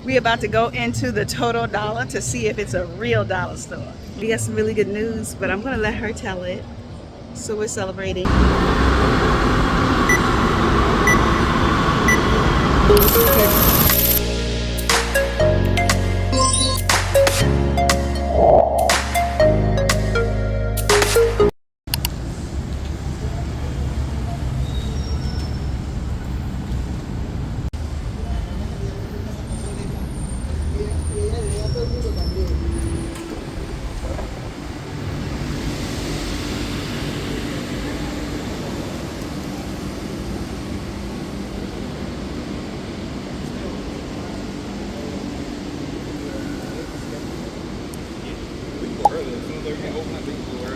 We're about to go into the Total Dollar to see if it's a real dollar store. We got some really good news, but I'm gonna let her tell it. So we're celebrating.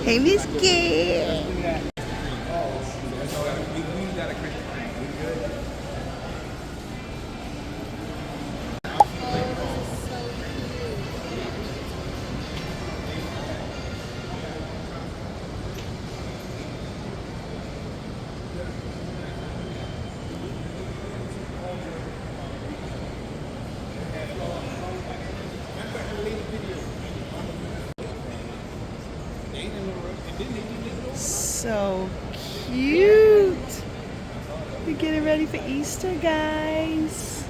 Hey, Miss Kid. So cute. We're getting ready for Easter, guys.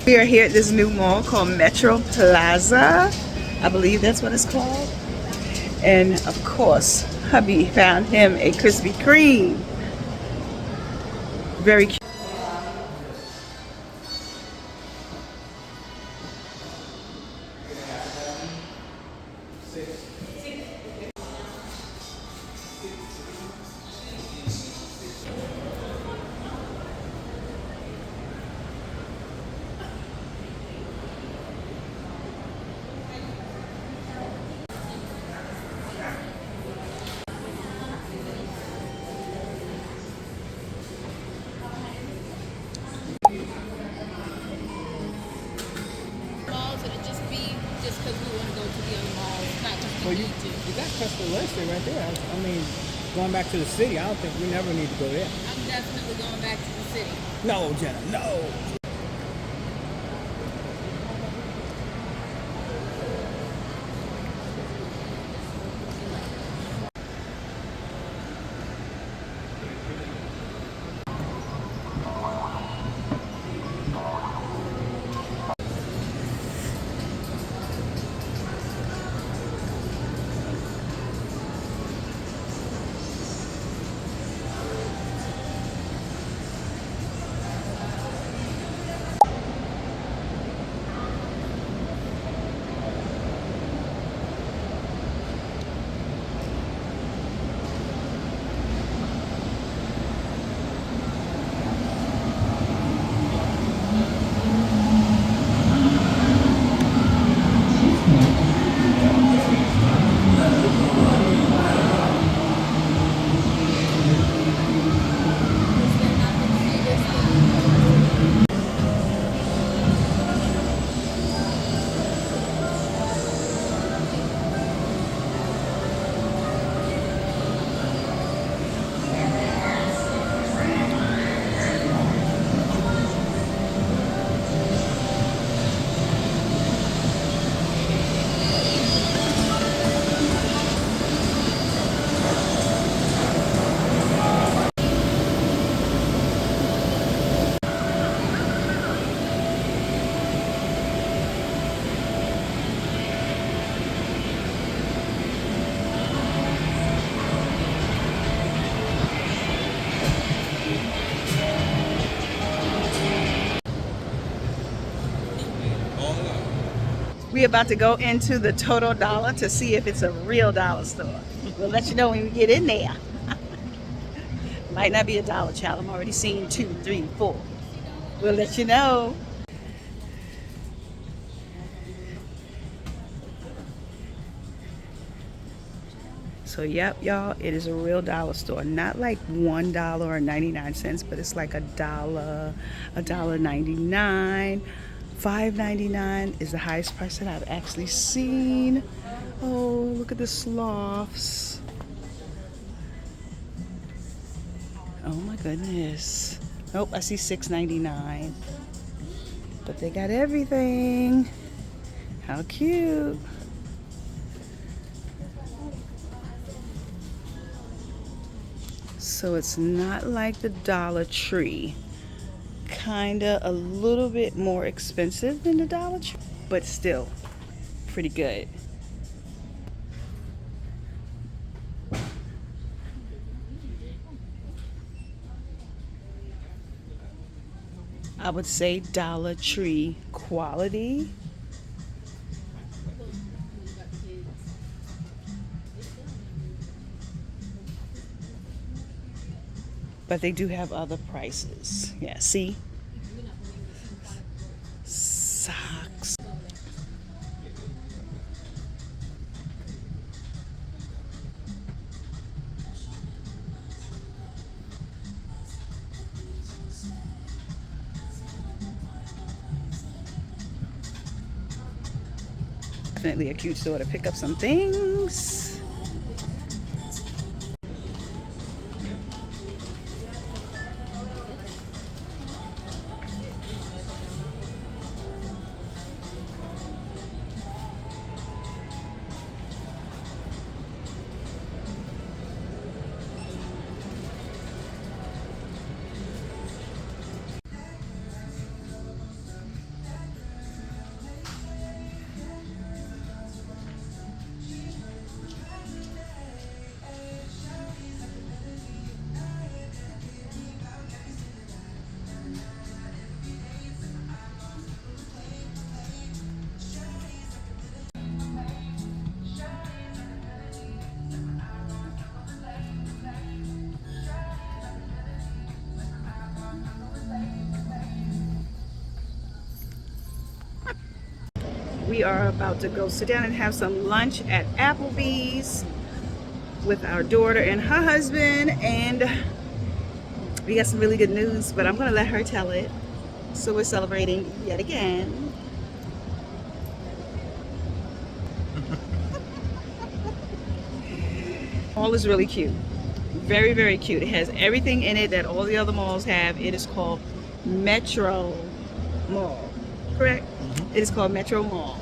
We are here at this new mall called Metro Plaza. I believe that's what it's called. And of course, hubby found him a Krispy Kreme. Very cute. Well, you got Crystal Lester right there. I mean, going back to the city, I don't think we never need to go there. I'm definitely going back to the city. No, Jenna, no. We're about to go into the Total Dollar to see if it's a real dollar store. We'll let you know when we get in there. Might not be a dollar, child. I'm already seeing 2, 3, 4. We'll let you know. So yep, y'all, it is a real dollar store. Not like $1 or 99 cents, but it's like $1, $1.99, $5.99 is the highest price that I've actually seen. Oh, look at the sloths. Oh my goodness. Nope, I see $6.99. But they got everything. How cute. So it's not like the Dollar Tree. Kinda a little bit more expensive than the Dollar Tree, but still pretty good. I would say Dollar Tree quality. But they do have other prices. Yeah, see? Socks. Definitely a cute store to pick up some things. We are about to go sit down and have some lunch at Applebee's with our daughter and her husband, and we got some really good news, but I'm gonna let her tell it. So we're celebrating yet again. Mall is really cute. Very, very cute. It has everything in it that all the other malls have. It is called Metro Mall, correct? It is called Metro Mall.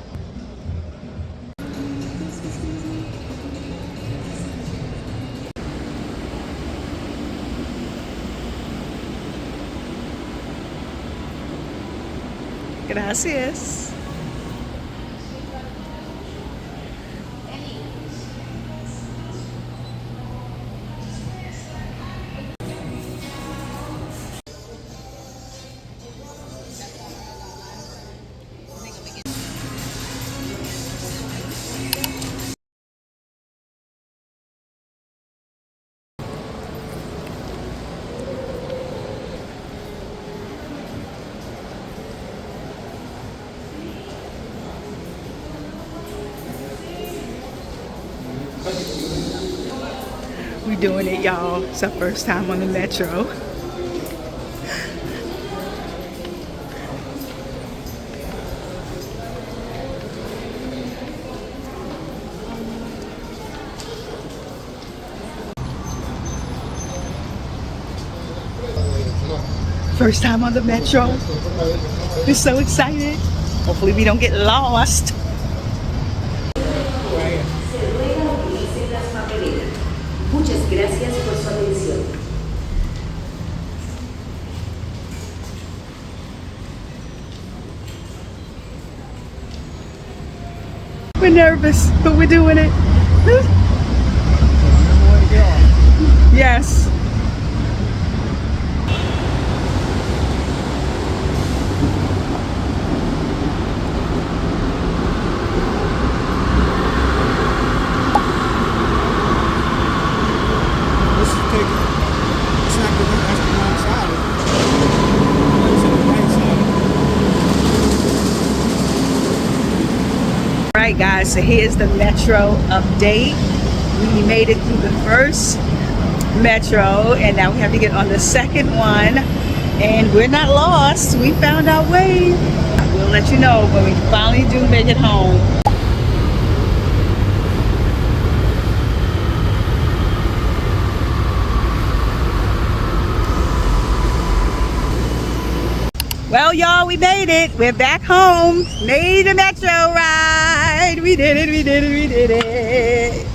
Gracias. We doing it, y'all. It's our first time on the Metro. First time on the Metro. We're so excited. Hopefully we don't get lost. Muchas gracias por su atención. We're nervous, but we're doing it. Yes. Alright guys, so here's the Metro update. We made it through the first Metro and now we have to get on the second one, and we're not lost. We found our way. We'll We'll let you know when we finally do make it home. Well, y'all, we made it. We're back home. Made a metro ride. We did it, we did it, we did it.